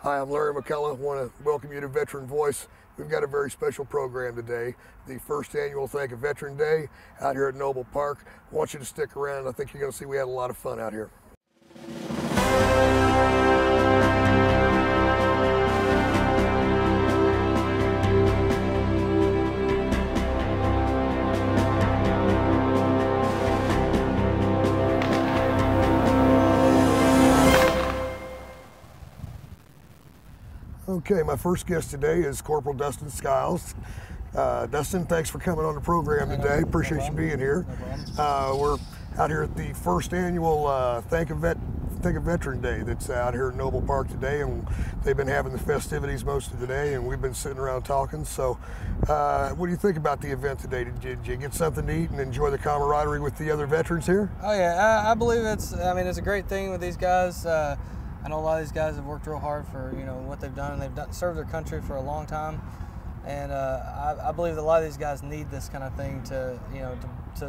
Hi, I'm Larry McCullaugh. I want to welcome you to Veteran Voice. We've got a very special program today, the first annual Thank a Veteran Day out here at Noble Park. I want you to stick around. I think you're going to see we had a lot of fun out here. Okay, my first guest today is Corporal Dustin Skiles. Dustin, thanks for coming on the program today. Appreciate you being here. We're out here at the first annual Thank a Veteran Day that's out here at Noble Park today, and they've been having the festivities most of the day, and we've been sitting around talking. So what do you think about the event today? Did you get something to eat and enjoy the camaraderie with the other veterans here? Oh yeah, I believe it's a great thing with these guys. I know a lot of these guys have worked real hard for what they've done, and they've served their country for a long time. And I believe that a lot of these guys need this kind of thing to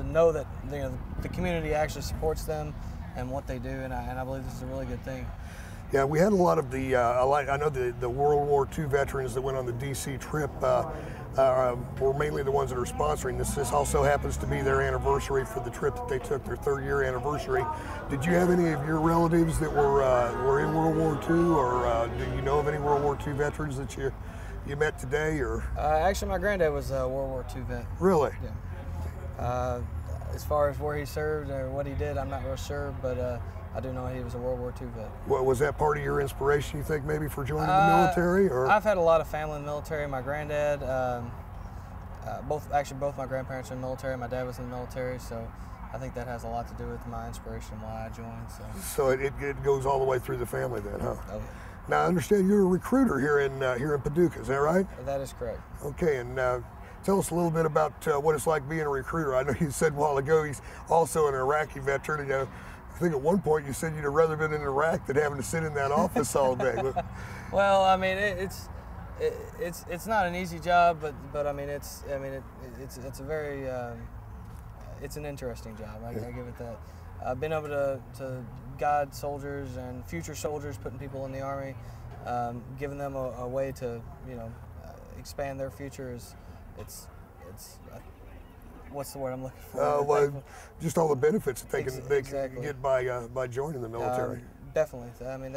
know that the community actually supports them and what they do, and I believe this is a really good thing. Yeah, we had a lot of the, I know the World War II veterans that went on the DC trip were mainly the ones that are sponsoring this. This also happens to be their anniversary for the trip that they took, their 3rd-year anniversary. Did you have any of your relatives that were in World War II, or do you know of any World War II veterans that you met today? Or actually, my granddad was a World War II vet. Really? Yeah. As far as where he served or what he did, I'm not real sure, but I do know he was a World War II vet. Well, was that part of your inspiration, you think, maybe for joining the military? Or I've had a lot of family in the military. My granddad, both my grandparents are in the military. My dad was in the military, so I think that has a lot to do with my inspiration and why I joined. So it goes all the way through the family then, huh? Okay. Now, I understand you're a recruiter here in Paducah, is that right? That is correct. Okay, and tell us a little bit about what it's like being a recruiter. I know you said a while ago he's also an Iraqi veteran. I think at one point you said you'd have rather been in Iraq than having to sit in that office all day. Well, I mean, it's not an easy job, but I mean, it's a very it's an interesting job. I give it that. I've been able to guide soldiers and future soldiers, putting people in the Army, giving them a way to expand their future. What's the word I'm looking for? Well, just all the benefits that they can get by joining the military. Definitely. I mean,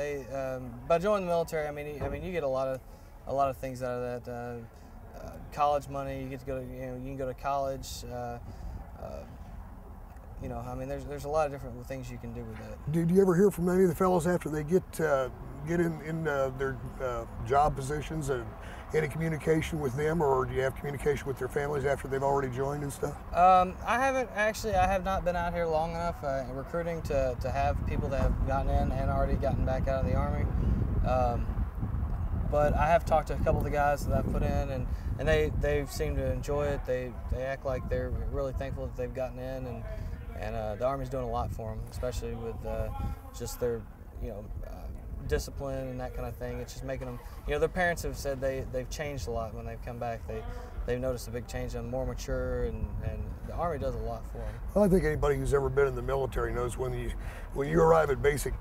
by joining the military, I mean you get a lot of things out of that. College money. You get to go to you can go to college. I mean, there's a lot of different things you can do with that. Did you ever hear from any of the fellows after they get in their job positions? Any communication with them, or do you have communication with their families after they've already joined and stuff? I have not been out here long enough recruiting to have people that have gotten in and already gotten back out of the Army. But I have talked to a couple of the guys that I've put in, and they seem to enjoy it. They act like they're really thankful that they've gotten in, and the Army's doing a lot for them, especially with just their discipline and that kind of thing. It's just making them, their parents have said they've changed a lot when they've come back. They've noticed a big change. They're more mature, and the Army does a lot for them. Well, I think anybody who's ever been in the military knows when you arrive at basic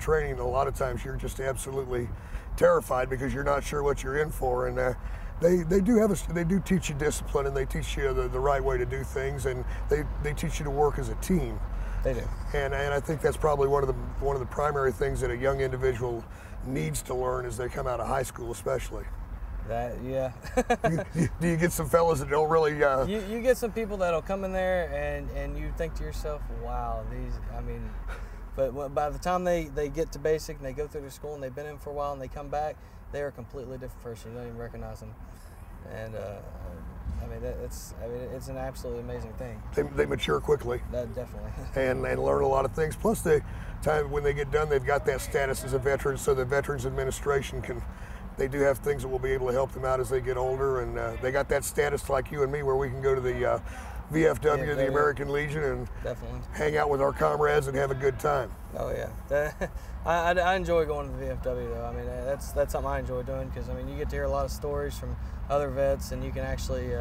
training, a lot of times you're just absolutely terrified because you're not sure what you're in for, and they do teach you discipline, and they teach you the right way to do things, and they teach you to work as a team. They do. And I think that's probably one of the primary things that a young individual needs to learn as they come out of high school, especially. Yeah. Do you get some fellas that don't really? You get some people that'll come in there and you think to yourself, wow, but by the time they get to basic and they go through their school and they've been in for a while and they come back, they're a completely different person. You don't even recognize them. And it's an absolutely amazing thing. They mature quickly. That definitely. and learn a lot of things. Plus, when they get done, they've got that status as a veteran, so the Veterans Administration they do have things that will be able to help them out as they get older, and they got that status like you and me, where we can go to the VFW, the American Legion, and definitely hang out with our comrades and have a good time. Oh yeah, I enjoy going to the VFW though. I mean, that's something I enjoy doing, because you get to hear a lot of stories from other vets, and you can actually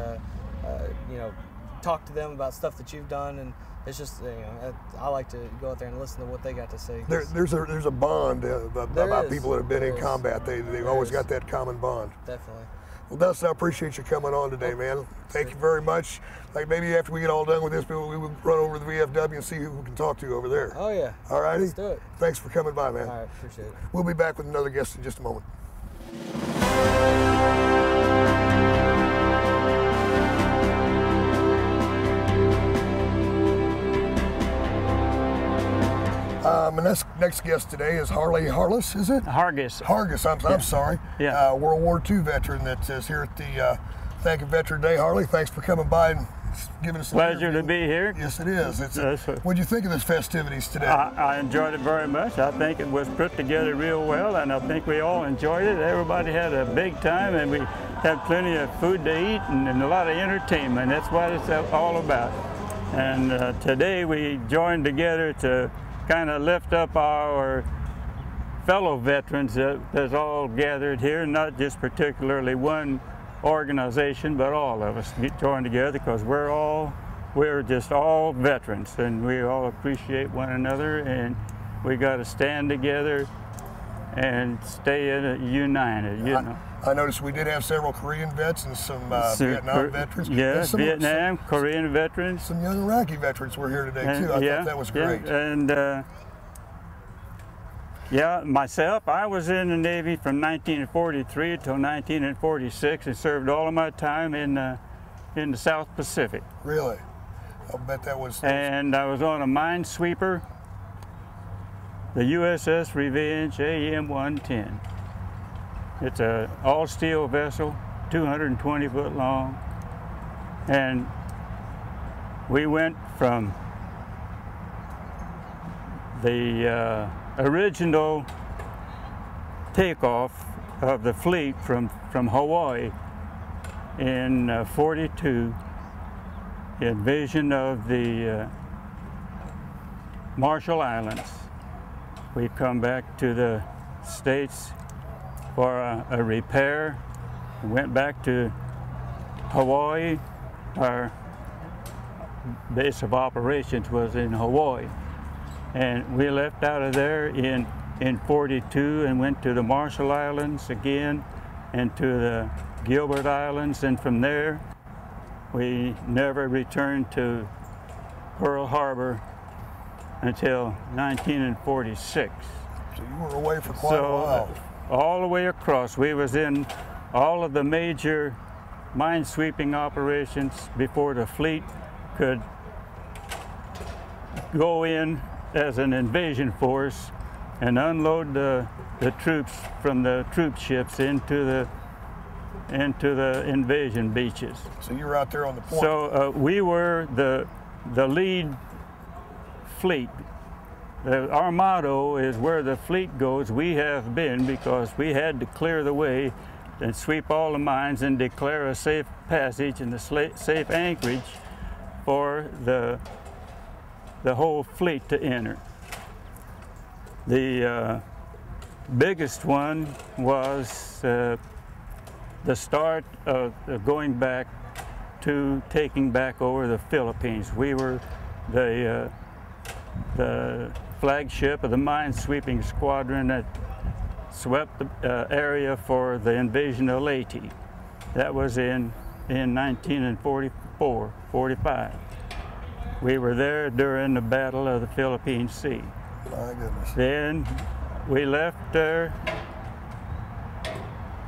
talk to them about stuff that you've done, and it's just, you know, I like to go out there and listen to what they got to say. There's a bond about people that have been in combat. They've always got that common bond. Definitely. Well, Dustin, I appreciate you coming on today, man. Thank you very much. Like, maybe after we get all done with this, we will run over to the VFW and see who we can talk to over there. Oh, yeah. All righty? Let's do it. Thanks for coming by, man. All right, appreciate it. We'll be back with another guest in just a moment. My next guest today is Hargus, is it? Hargus. Hargus, I'm sorry. Yeah. World War II veteran that is here at the Thank You Veteran Day. Harley, thanks for coming by and giving us an Pleasure interview. to be here. Yes, it is. What do you think of this festivities today? I enjoyed it very much. I think it was put together real well, and I think we all enjoyed it. Everybody had a big time, and we had plenty of food to eat and a lot of entertainment. That's what it's all about. And today we joined together to kind of lift up our fellow veterans that's all gathered here, not just particularly one organization, but all of us get joined together because we're just all veterans, and we all appreciate one another, and we got to stand together and stay united, you know. I noticed we did have several Korean vets and some Vietnam veterans. Yes, Vietnam, Korean veterans. Some young Iraqi veterans were here today too. I thought that was great. Yeah, and yeah, myself, I was in the Navy from 1943 until 1946 and served all of my time in the South Pacific. Really? I'll bet that was... And I was on a minesweeper, the USS Revenge AM-110. It's an all-steel vessel, 220 foot long, and we went from the original takeoff of the fleet from Hawaii in 42, invasion of the Marshall Islands. We come back to the States for a repair. We went back to Hawaii. Our base of operations was in Hawaii. And we left out of there in 42 and went to the Marshall Islands again and to the Gilbert Islands, and from there we never returned to Pearl Harbor until 1946. So you were away for quite a while. All the way across. We was in all of the major minesweeping operations before the fleet could go in as an invasion force and unload the troops from the troop ships into the invasion beaches. So you were out there on the point. So we were the lead fleet. Our motto is where the fleet goes, we have been, because we had to clear the way and sweep all the mines and declare a safe passage and a safe anchorage for the whole fleet to enter. The biggest one was the start of going back to taking back over the Philippines. We were the flagship of the mine-sweeping squadron that swept the area for the invasion of Leyte. That was in 1944, 45. We were there during the Battle of the Philippine Sea. My goodness. Then we left there,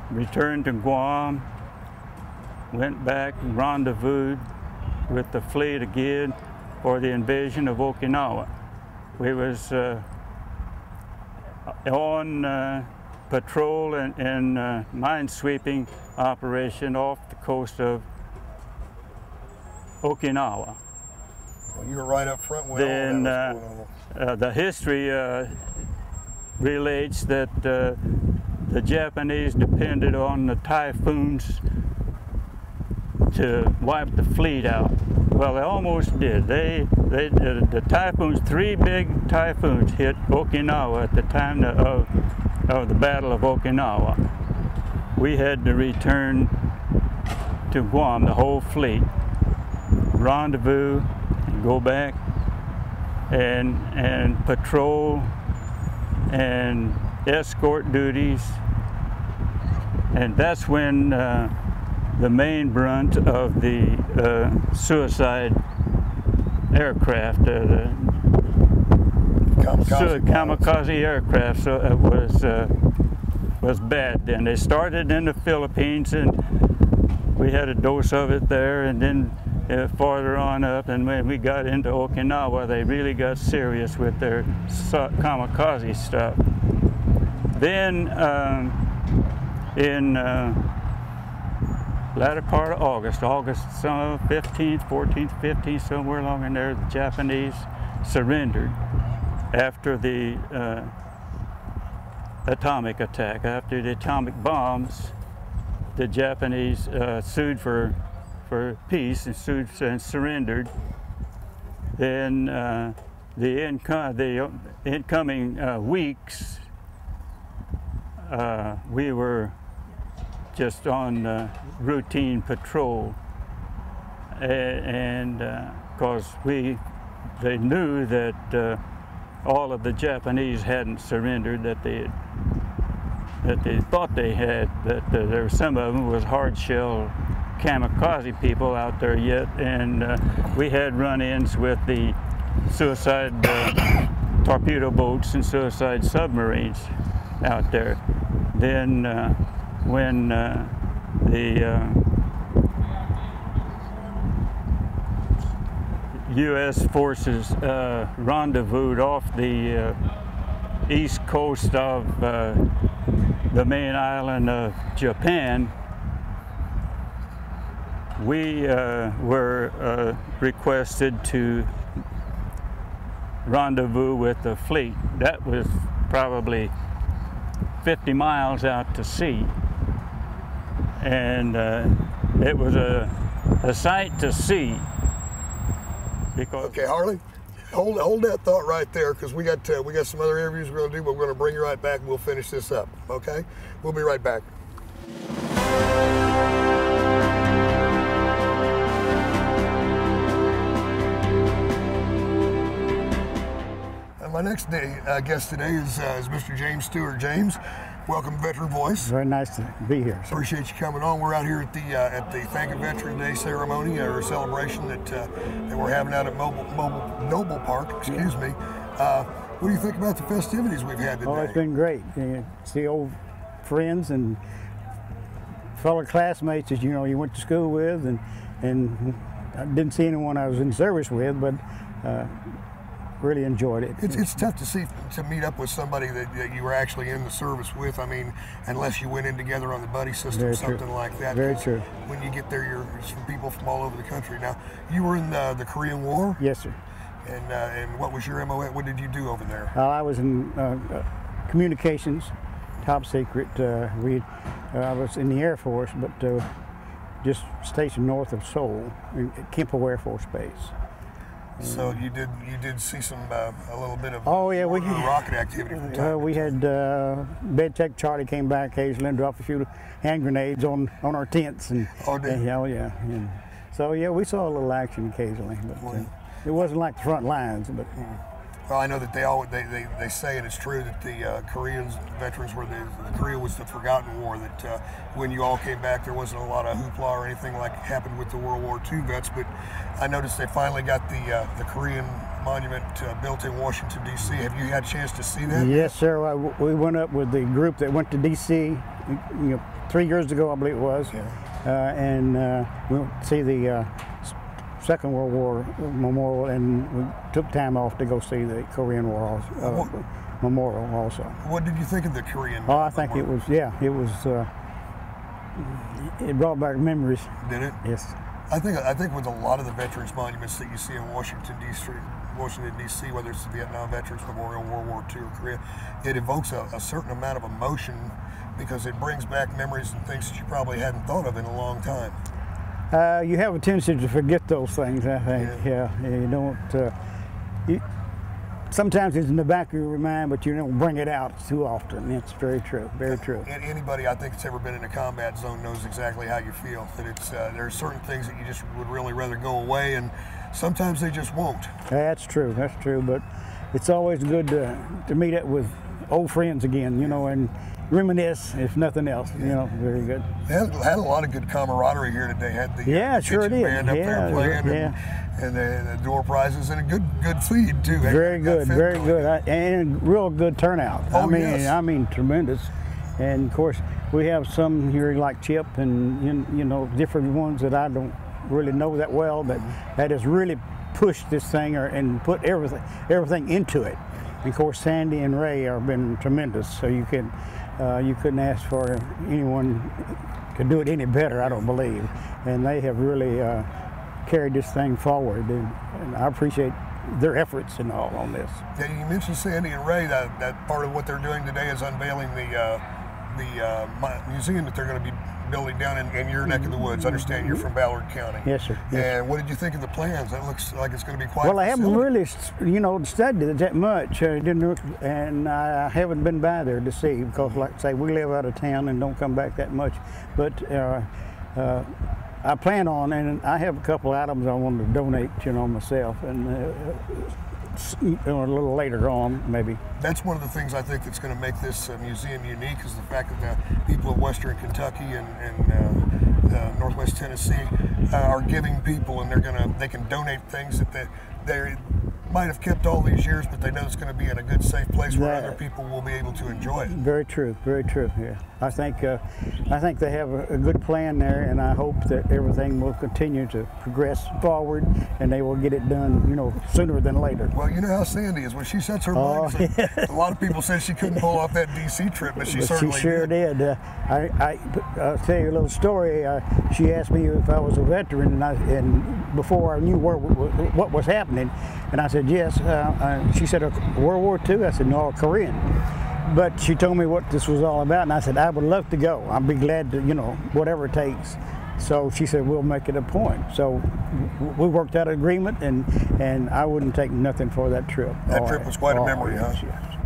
returned to Guam, went back and rendezvoused with the fleet again for the invasion of Okinawa. We was on patrol and minesweeping operation off the coast of Okinawa. Well, you were right up front with then all that was going on. the history relates that the Japanese depended on the typhoons to wipe the fleet out. Well, they almost did. The typhoons, 3 big typhoons hit Okinawa at the time of the Battle of Okinawa. We had to return to Guam, the whole fleet. rendezvous and go back and patrol and escort duties. And that's when the main brunt of the suicide aircraft, the kamikaze aircraft, so it was bad. Then they started in the Philippines, and we had a dose of it there, and then farther on up, and when we got into Okinawa, they really got serious with their kamikaze stuff. Then in latter part of August 15th, 14th, 15th, somewhere along in there, the Japanese surrendered after the atomic attack. After the atomic bombs, the Japanese sued for peace and surrendered. Then the incoming weeks, we were just on routine patrol, and because they knew that all of the Japanese hadn't surrendered, that they thought they had, that there were some of them was hard shell kamikaze people out there yet, and we had run-ins with the suicide torpedo boats and suicide submarines out there. Then when the U.S. forces rendezvoused off the east coast of the main island of Japan, we were requested to rendezvous with the fleet. That was probably 50 miles out to sea, and it was a sight to see. Because okay, Harley, hold that thought right there, because we got some other interviews we're going to do, but we're going to bring you right back and we'll finish this up. Okay, we'll be right back. My next guest today is Mr. James Stewart. James, welcome, Veteran Voice. Very nice to be here. So. Appreciate you coming on. We're out here at the Thank You Veteran Day ceremony or celebration that we're having out at Noble Park. Excuse me. What do you think about the festivities we've had today? Oh, it's been great. See old friends and fellow classmates that you went to school with, and I didn't see anyone I was in service with, but. Really enjoyed it. It's tough to meet up with somebody that you were actually in the service with. I mean, unless you went in together on the buddy system, or something like that. Very true. When you get there, it's from people from all over the country. Now, you were in the Korean War? Yes, sir. And what was your MO? What did you do over there? I was in communications, top secret. I was in the Air Force, but just stationed north of Seoul, at Kimpo Air Force Base. So you did see some a little bit of rocket activity from time. We had Bed Tech Charlie came back occasionally and dropped a few hand grenades on our tents, and and so we saw a little action occasionally, but it wasn't like the front lines. But well, I know that they say, and it's true, that the Koreans veterans Korea was the forgotten war. That when you all came back, there wasn't a lot of hoopla or anything like happened with the World War II vets. But I noticed they finally got the Korean monument built in Washington, D.C. Have you had a chance to see that? Yes, sir. We went up with the group that went to D.C. 3 years ago, I believe it was, and we went to see the Second World War Memorial, and we took time off to go see the Korean War Memorial also. What did you think of the Korean? Oh, I think it was, it brought back memories. Did it? Yes. I think with a lot of the veterans monuments that you see in Washington, D.C., whether it's the Vietnam Veterans Memorial, World War II, or Korea, it evokes a certain amount of emotion because it brings back memories and things that you probably hadn't thought of in a long time. You have a tendency to forget those things, I think. Yeah, you don't. sometimes it's in the back of your mind, but you don't bring it out too often. It's very true, very true. And anybody I think that's ever been in a combat zone knows exactly how you feel. That it's there are certain things that you just would really rather go away, and sometimes they just won't. That's true, but it's always good to meet up with old friends again, you know, and reminisce, if nothing else. You know, very good. Had a lot of good camaraderie here today. Had the sure did. Band up there playing, and the door prizes and a good feed too. Very good, very good, and real good turnout. Oh, I mean tremendous. And of course, we have some here like Chip and you know different ones that I don't really know that well, but that has really pushed this thing and put everything into it. And of course, Sandy and Ray have been tremendous. So you couldn't ask for anyone could do it any better, I don't believe. And they have really carried this thing forward, and I appreciate their efforts and all on this. Yeah, you mentioned Sandy and Ray. That part of what they're doing today is unveiling the museum that they're going to be building down in your neck of the woods. I understand you're from Ballard County. Yes, sir. Yes. And what did you think of the plans? That looks like it's going to be quite. Well, I haven't really, studied it that much. And I haven't been by there to see because, like I say, we live out of town and don't come back that much. But I plan on, and I have a couple items I want to donate, myself, and a little later on, maybe. That's one of the things I think that's going to make this museum unique is the fact that the people of Western Kentucky and Northwest Tennessee are giving people, and they can donate things that they might have kept all these years, but they know it's going to be in a good, safe place where other people will be able to enjoy it. Very true, very true. Yeah, I think they have a good plan there, and I hope that everything will continue to progress forward, and they will get it done, sooner than later. Well, you know how Sandy is when she sets her mind. A lot of people said she couldn't pull off that DC trip, but she certainly sure did. I'll tell you a little story. She asked me if I was a veteran, and before I knew what was happening, and I said yes. She said, World War II? I said, no, Korean. But she told me what this was all about, and I said, I would love to go. I'd be glad to, whatever it takes. So she said, we'll make it a point. So we worked out an agreement, and I wouldn't take nothing for that trip. That trip was quite a memory, huh? Yes.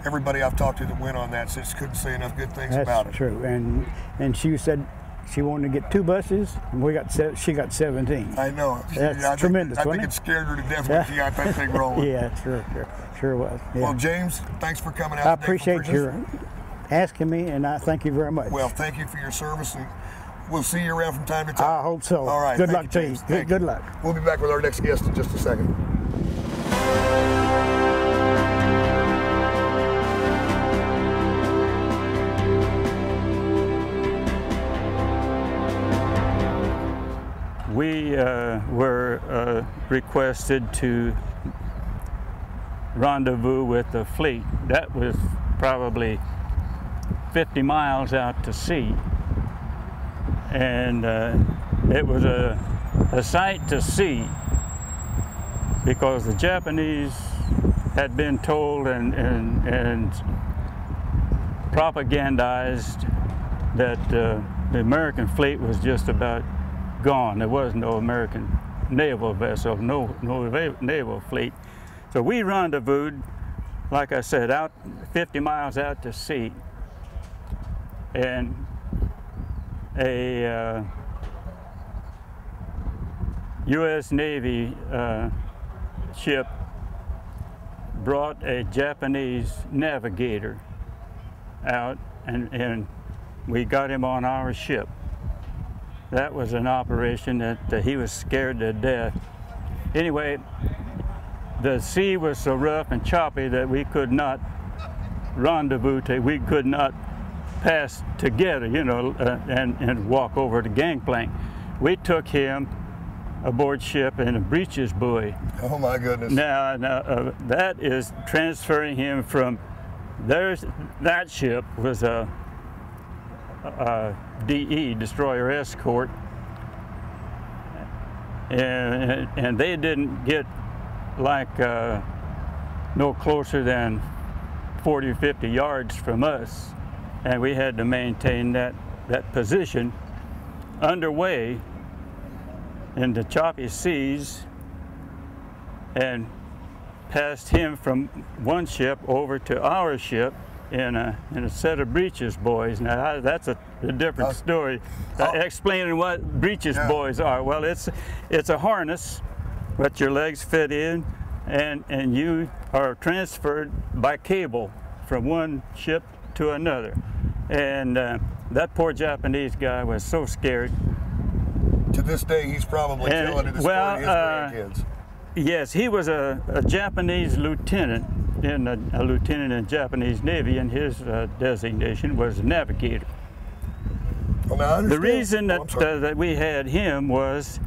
Everybody I've talked to that went on that just couldn't say enough good things about it. That's true. And she said she wanted to get 2 buses, and she got 17. I know. That's tremendous. I think it scared her to death when she got that thing rolling. Yeah, sure was. Yeah. Well, James, thanks for coming out. I appreciate your asking me, and I thank you very much. Well, thank you for your service, and we'll see you around from time to time. I hope so. All right. Good luck to you. Good luck. We'll be back with our next guest in just a second. We were requested to rendezvous with the fleet. That was probably 50 miles out to sea. And it was a sight to see because the Japanese had been told and propagandized that the American fleet was just about gone. There was no American naval vessel, no naval fleet. So we rendezvoused, like I said, out 50 miles out to sea. And a U.S. Navy ship brought a Japanese navigator out, and we got him on our ship. That was an operation that he was scared to death. Anyway, the sea was so rough and choppy that we could not rendezvous, we could not pass together, and walk over the gangplank. We took him aboard ship in a breeches buoy. Oh my goodness. Now that is transferring him from, that ship was a DE, destroyer escort, and they didn't get like no closer than 40 or 50 yards from us, and we had to maintain that position underway in the choppy seas, and passed him from one ship over to our ship in a set of breeches buoys. Now that's a different story. Explaining what breeches buoys are. Well, it's a harness that your legs fit in, and you are transferred by cable from one ship to another. And that poor Japanese guy was so scared. To this day, he's probably telling it to his grandkids. Yes, he was a Japanese lieutenant in Japanese Navy, and his designation was navigator. Well, now, I understand. The reason that we had him was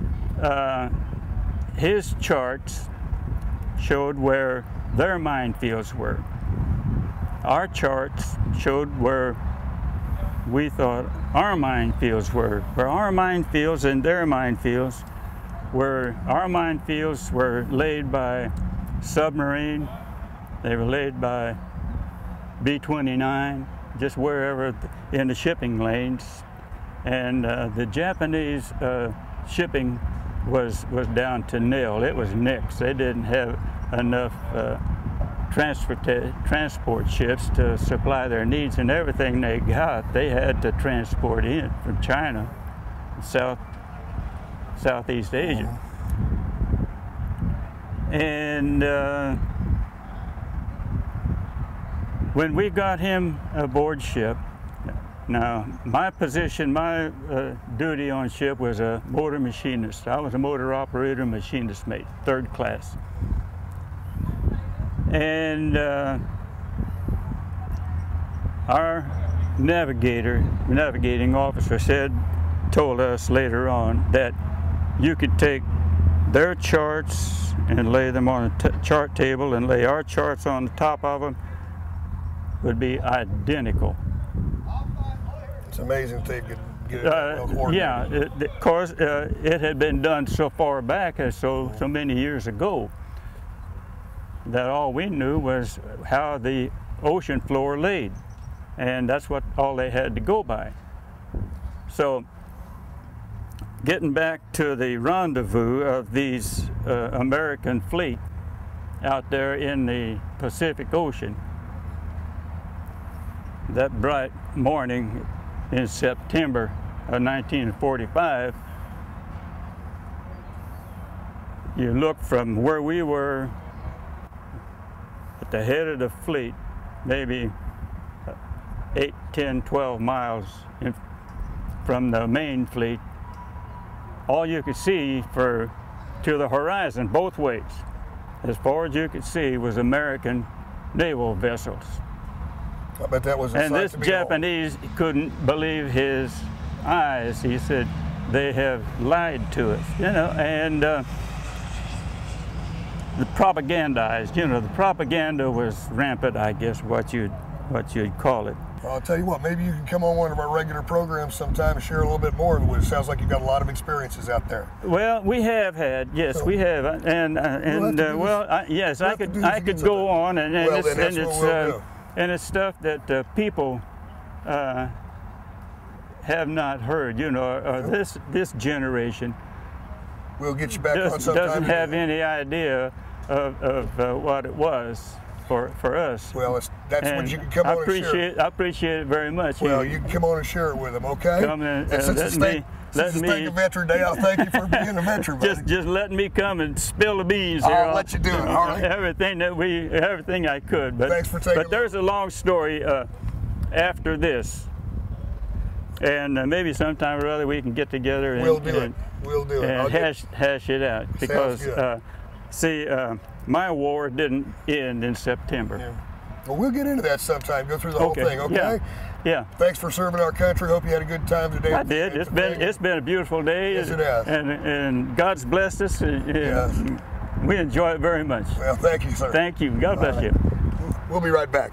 his charts showed where their minefields were. Our charts showed where we thought our minefields were. Where our minefields and their minefields were, our minefields were laid by submarine, they were laid by B-29, just wherever in the shipping lanes. And the Japanese shipping was down to nil. It was nix. They didn't have enough transport ships to supply their needs, and everything they got, they had to transport in from China, Southeast Asia. And when we got him aboard ship, now my position, my duty on ship was a motor machinist. I was a motor operator machinist mate, 3rd class. And our navigating officer told us later on that you could take their charts and lay them on a chart table and lay our charts on the top of them, would be identical. It's amazing they could get it well coordinated. Yeah, of course, it had been done so far back as so many years ago that all we knew was how the ocean floor laid, and that's all they had to go by. So getting back to the rendezvous of these American fleet out there in the Pacific Ocean, that bright morning in September of 1945, you look from where we were at the head of the fleet, maybe 8, 10, 12 miles from the main fleet. All you could see to the horizon both ways, as far as you could see, was American naval vessels. I bet that was a and sight this to Japanese couldn't believe his eyes. He said, "They have lied to us," you know, and the propagandized. You know, the propaganda was rampant, I guess, what you'd call it. Well, I'll tell you what, maybe you can come on one of our regular programs sometime and share a little bit more. It sounds like you've got a lot of experiences out there. Well, we have had, yes, we have, yes, I could go on, and it's stuff that people have not heard. You know, this generation. We'll get you back on sometime. Doesn't have any idea of what it was for us. Well, that's when you can come on and share it. I appreciate it very much. Well, you can come on and share it with them, okay? Come and since it's Veteran Day, I'll thank you for being a veteran, buddy. Just let me come and spill the beans here. I'll let you do it, Harley. Everything I could. But thanks for taking. But there's a long story after this, and maybe sometime or other we can get together and we'll do it. And hash it out, because my war didn't end in September. Yeah. Well, we'll get into that sometime. Go through the whole thing, okay? Yeah. Thanks for serving our country. Hope you had a good time today. I did. It's been a beautiful day. Yes, it has. And God's blessed us. Yes. We enjoy it very much. Well, thank you, sir. Thank you. God bless you. We'll be right back.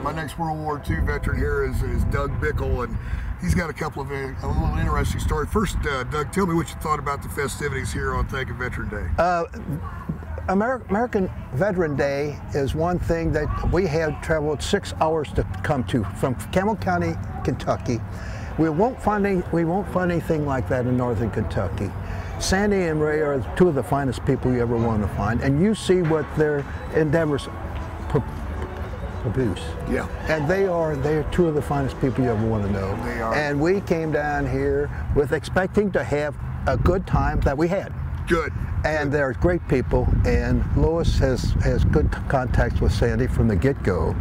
My next World War II veteran here is Doug Bickel, and he's got a couple of a little interesting story. First, Doug, tell me what you thought about the festivities here on Thank You Veteran Day. American Veteran Day is one thing that we have traveled 6 hours to come to from Campbell County, Kentucky. We won't find anything like that in northern Kentucky. Sandy and Ray are two of the finest people you ever want to find, and you see what their endeavors produce. Yeah. And they are two of the finest people you ever want to know. They are. And we came down here with expecting to have a good time that we had. Good. And they're great people, and Lois has good contacts with Sandy from the get-go,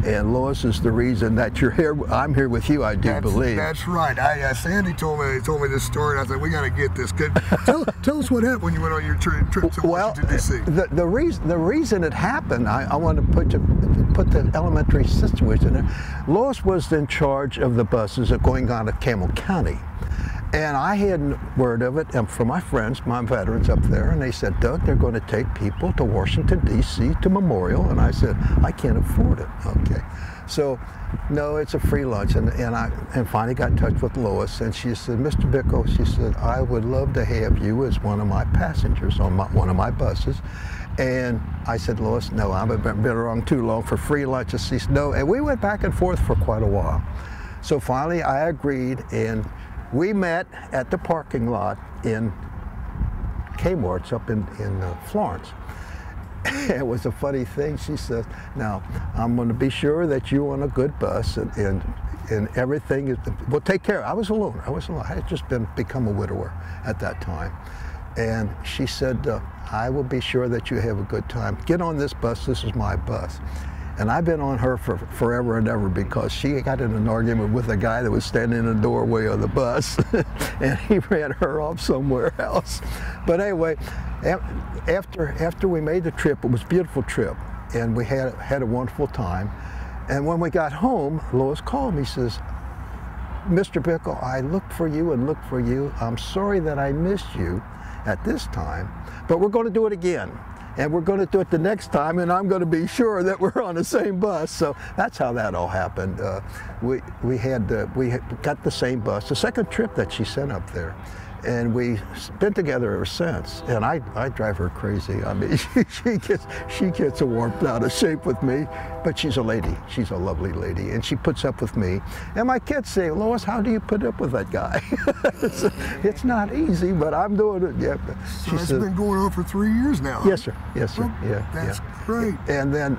and Lois is the reason that you're here. I'm here with you, I do believe. That's right. Sandy told me this story, and I said, we got to get this. Tell us what happened when you went on your trip to Washington, D.C. The reason it happened, I want to put the elementary situation in there. Lois was in charge of the buses going on to Campbell County. And I had word of it from my friends, my veterans up there, and they said, Doug, they're going to take people to Washington, D.C. to Memorial. And I said, I can't afford it. Okay. So, no, it's a free lunch. And I finally got in touch with Lois, and she said, Mr. Bickel, she said, I would love to have you as one of my passengers on one of my buses. And I said, Lois, no, I've been around too long for free lunches. She said, no. And we went back and forth for quite a while. So finally, I agreed, and we met at the parking lot in Kmart's up in Florence. It was a funny thing. She said, now, I'm going to be sure that you're on a good bus and everything is, we'll take care of it. I was alone. I had just become a widower at that time. And she said, I will be sure that you have a good time. Get on this bus. This is my bus. And I've been on her for forever and ever because she got in an argument with a guy that was standing in the doorway of the bus and he ran her off somewhere else. But anyway, after we made the trip, it was a beautiful trip and we had a wonderful time. And when we got home, Lois called me, says, Mr. Bickel, I looked for you and looked for you. I'm sorry that I missed you at this time, but we're going to do it again. And we're going to do it the next time, and I'm going to be sure that we're on the same bus. So that's how that all happened. We got the same bus, the second trip that she sent up there, and we've been together ever since. And I drive her crazy. I mean, she gets warped out of shape with me, but she's a lady. She's a lovely lady, and she puts up with me. And my kids say, Lois, how do you put up with that guy? It's not easy, but I'm doing it. Yeah. So it's been going on for 3 years now. Yes, sir. Yes, sir. Yeah. That's great. And then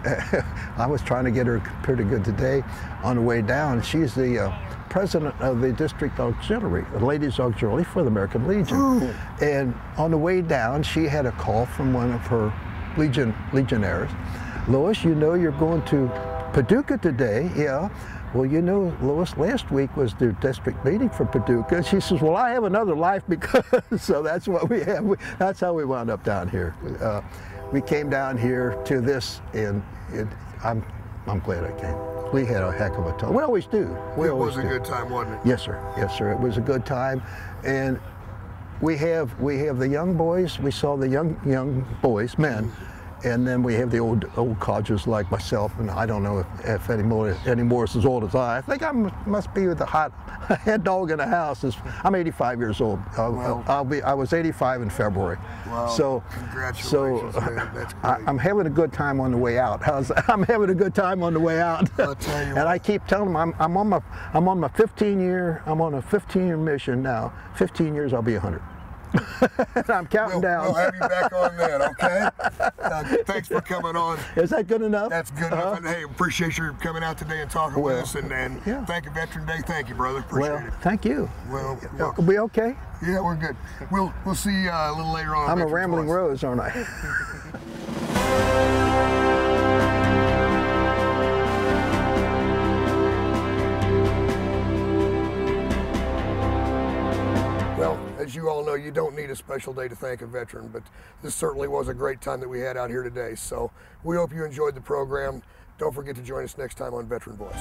I was trying to get her pretty good today. On the way down, she's the president of the district auxiliary, the ladies auxiliary for the American Legion. Ooh. And on the way down, she had a call from one of her legionnaires. Lois, you know you're going to Paducah today. Yeah. Well, you know, Lois, last week was their district meeting for Paducah. She says, well, I have another life because, so that's what we have. That's how we wound up down here. We came down here to this, and I'm glad I came. We had a heck of a time. We always do. It was a good time, wasn't it? Yes, sir. Yes, sir. It was a good time, and we have the young boys. We saw the young boys, men, and then we have the old codgers like myself, and I don't know if any more is as old as I. I think I must be the hot head dog in the house. I'm 85 years old. I was 85 in February. Wow. So congratulations, man. That's great. I'm having a good time on the way out. I'm having a good time on the way out. I'll tell you And what. I keep telling them I'm on a 15-year mission now. 15 years I'll be 100. I'm counting down. We'll have you back on then, okay? Thanks for coming on. Is that good enough? That's good enough. And hey, appreciate you coming out today and talking with us. And yeah. Thank you, Veteran Day. Thank you, brother. Appreciate it. Thank you. Well, we okay? Yeah, we're good. We'll see you a little later on. I'm a rambling rose, aren't I? Well, as you all know, you don't need a special day to thank a veteran, but this certainly was a great time that we had out here today. So we hope you enjoyed the program. Don't forget to join us next time on Veteran Voice.